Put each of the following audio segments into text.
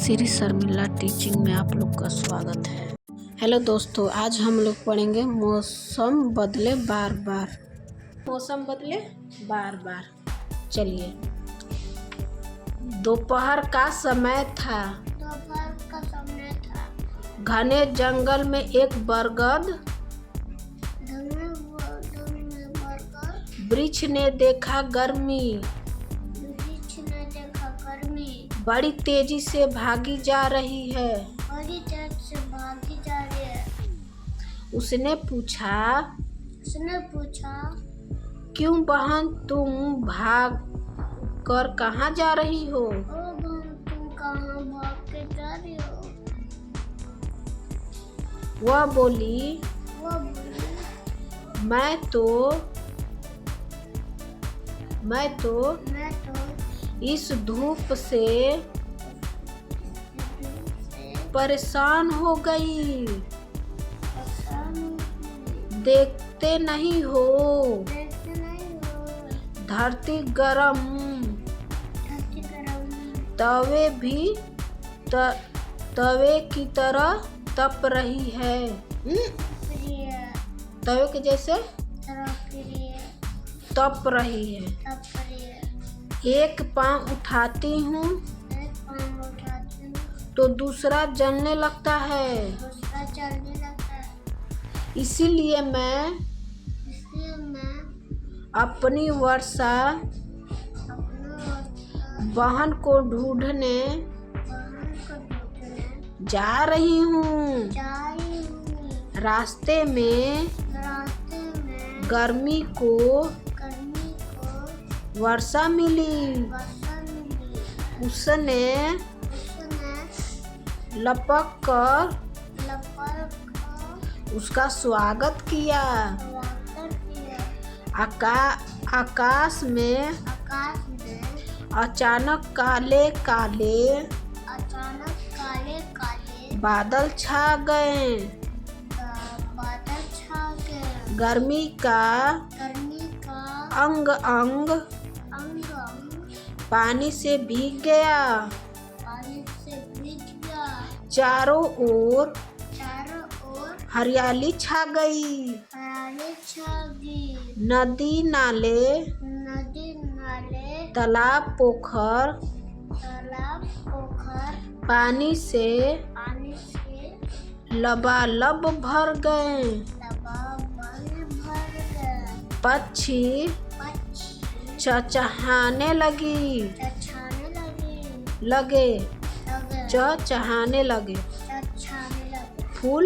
Shri Sharmila teaching में आप लोग का स्वागत है। हेलो दोस्तों, आज हम लोग पढ़ेंगे मौसम बदले बार बार। मौसम बदले बार बार। चलिए। दोपहर का समय था। घने जंगल में एक बरगद वृक्ष ने देखा गर्मी। बड़ी तेजी से भागी जा रही है। उसने पूछा, क्यों बहन, तुम भाग कर कहाँ जा रही हो? वह बोली, मैं तो इस धूप से परेशान हो गई। देखते नहीं हो धरती गरम, तवे की तरह तप रही है। तवे के जैसे तप रही है। एक पाँव उठाती हूँ तो दूसरा जलने लगता है। इसीलिए मैं अपनी वर्षा बहन को ढूंढने जा रही हूँ। रास्ते में गर्मी को वर्षा मिली। उसने लपक कर उसका स्वागत किया। आकाश में अचानक काले काले बादल छा गए। गर्मी का अंग अंग पानी से भीग गया। चारों ओर हरियाली छा गई। नदी नाले तालाब पोखर पानी से लबालब भर गए। पक्षी चहचहाने लगे। फूल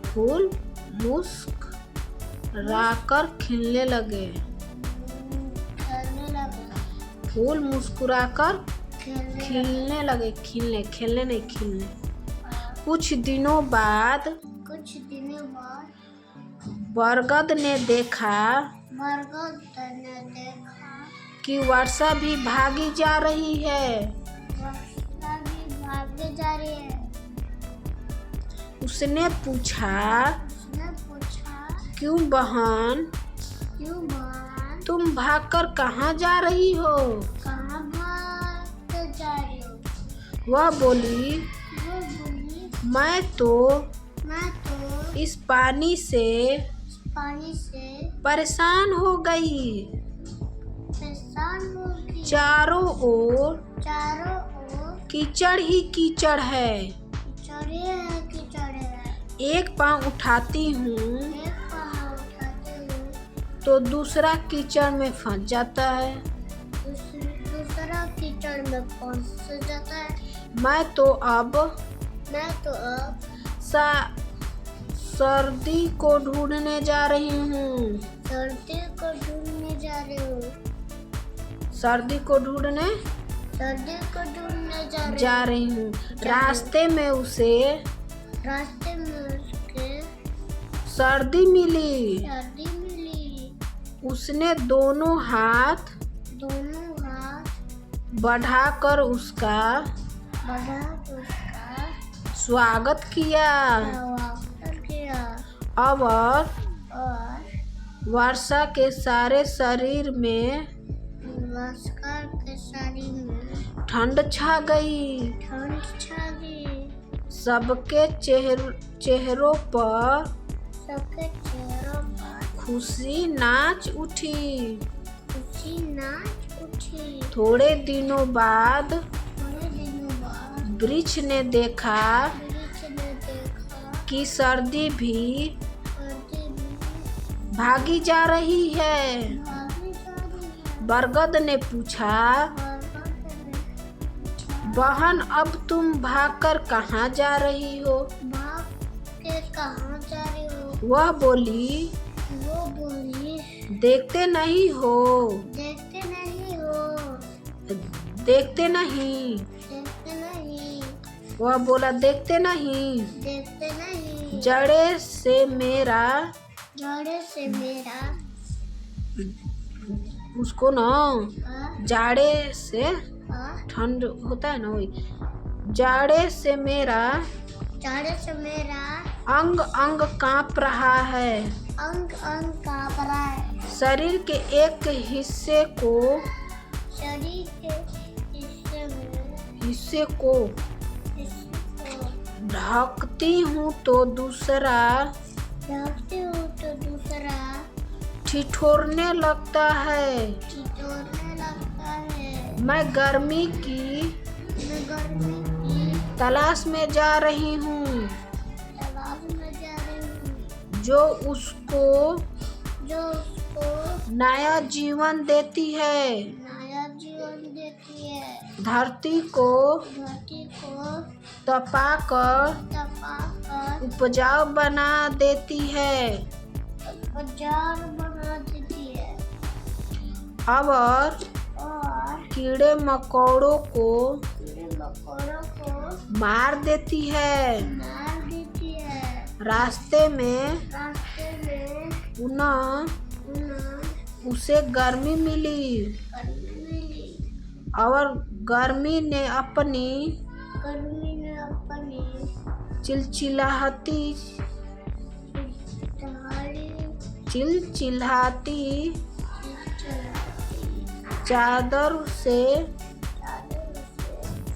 फूल मुस्कुराकर खिलने लगे। फूल मुस्कुराकर खिलने लगे। खेलने नहीं, खिलने। कुछ दिनों बाद बरगद ने देखा कि वर्षा भी भागी जा रही है। उसने पूछा, क्यों बहन, तुम भागकर कहाँ जा रही हो? वह बोली, मैं तो इस पानी से परेशान हो गई। चारों ओर कीचड़ ही कीचड़ है। एक पाँव उठाती हूँ तो दूसरा कीचड़ में फंस जाता है। मैं तो अब सर्दी को ढूंढने जा रही हूँ। सर्दी को ढूंढने जा रही हूँ। रास्ते में उसके सर्दी मिली। उसने दोनों हाथ बढ़ाकर उसका स्वागत किया। और वर्षा के सारे शरीर में नमस्कार केसरी में ठंड छा गई। ठंड छा गई। सबके चेहरों पर सबके चेहरों पर खुशी नाच उठी। खुशी नाच उठी। थोड़े दिनों बाद थोड़े दिनों बाद वृक्ष ने देखा वृक्ष ने देखा कि सर्दी भी सर्दी भी भागी जा रही है। भागी जा रही है। बरगद ने पूछा, बरगद ने पूछा, बहन अब तुम भागकर कहाँ जा रही हो? भाग के कहाँ जा रही हो? वह बोली, वो बोली, देखते नहीं हो। देखते नहीं हो। देखते नहीं। देखते नहीं। वह बोला, देखते नहीं। देखते नहीं। जड़े से मेरा जड़े से मेरा उसको ना जाड़े से आ, ठंड होता है ना, वही जाड़े से मेरा जड़े से मेरा अंग अंग कांप रहा है। अंग अंग कांप रहा है। शरीर के एक हिस्से को शरीर के हिस्से को ढकती हूँ तो दूसरा ढकती हूँ तो दूसरा ठिठुरने लगता है। ठिठुरने लगता है। मैं गर्मी की तलाश में जा रही हूँ, तलाश में जा रही हूँ, जो उसको नया जीवन देती है। नया जीवन देती है। धरती को तपाकर उपजाऊ बना देती है। उपजाऊ बना देती है। और कीड़े मकोड़ों को मार देती है। रास्ते में पुनः उसे गर्मी मिली और गर्मी ने अपनी चिलचिलाती चादर से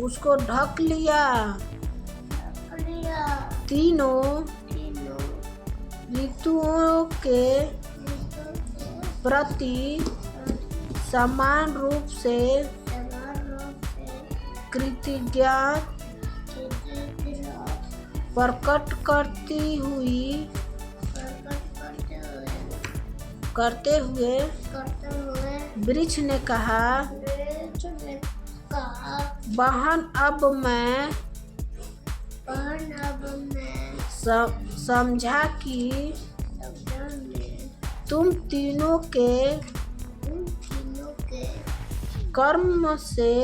उसको ढक लिया। तीनों ऋतुओं के प्रति समान रूप से कृतज्ञता प्रकट करते हुए वृक्ष ने कहा, बहन अब मैं समझा कि तुम तीनों के कर्म से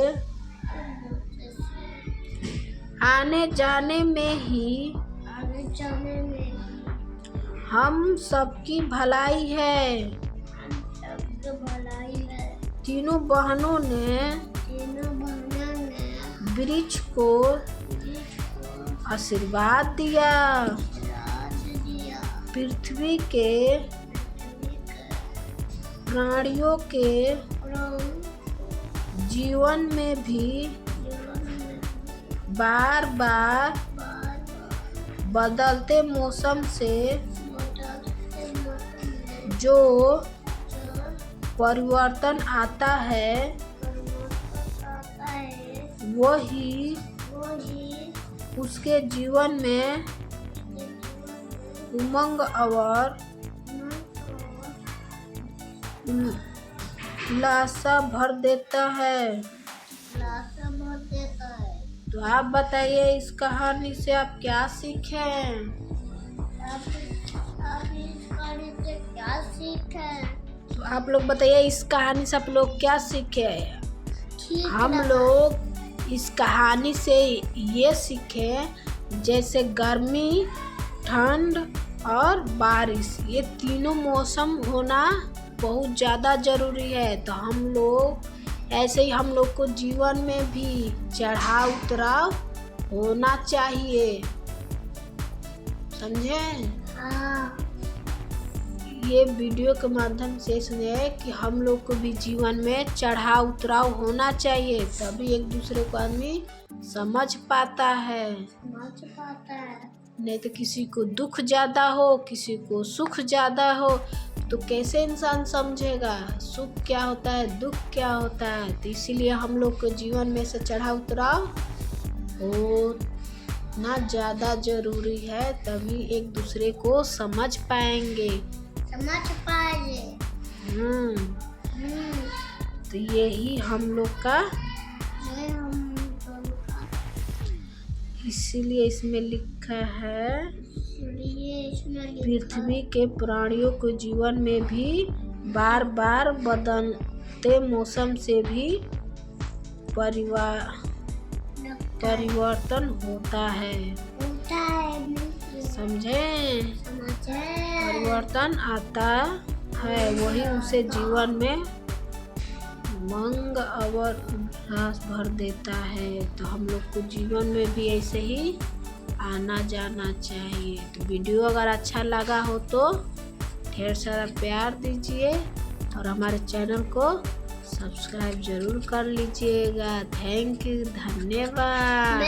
आने जाने में ही हम सबकी भलाई है। तीनों बहनों ने वृक्ष को आशीर्वाद दिया। पृथ्वी के प्राणियों के जीवन में भी बार बार बदलते मौसम से जो परिवर्तन आता है वही उसके जीवन में उमंग और उल्लासा भर देता है। तो आप बताइए इस कहानी से आप क्या सीखें? तो आप लोग बताइए इस कहानी से आप लोग क्या सीखे? हम लोग इस कहानी से ये सीखे जैसे गर्मी, ठंड और बारिश, ये तीनों मौसम होना बहुत ज़्यादा ज़रूरी है। तो हम लोग ऐसे ही हम लोग को जीवन में भी चढ़ाव उतराव होना चाहिए, समझे? ये वीडियो के माध्यम से इसलिए कि हम लोग को भी जीवन में चढ़ाव उतराव होना चाहिए, तभी एक दूसरे को आदमी समझ पाता है। नहीं तो किसी को दुख ज़्यादा हो, किसी को सुख ज़्यादा हो, तो कैसे इंसान समझेगा सुख क्या होता है, दुख क्या होता है। तो इसीलिए हम लोग को जीवन में से चढ़ाव उतराव होना ज़्यादा जरूरी है, तभी एक दूसरे को समझ पाएंगे। तो यही हम लोग का, इसीलिए इसमें लिखा है पृथ्वी के प्राणियों को जीवन में भी बार बार बदलते मौसम से भी परिवर्तन होता है। समझे? परिवर्तन आता है, वही उसे जीवन में मंग और उल्लास भर देता है। तो हम लोग को जीवन में भी ऐसे ही आना जाना चाहिए। तो वीडियो अगर अच्छा लगा हो तो ढेर सारा प्यार दीजिए और हमारे चैनल को सब्सक्राइब जरूर कर लीजिएगा। थैंक यू, धन्यवाद।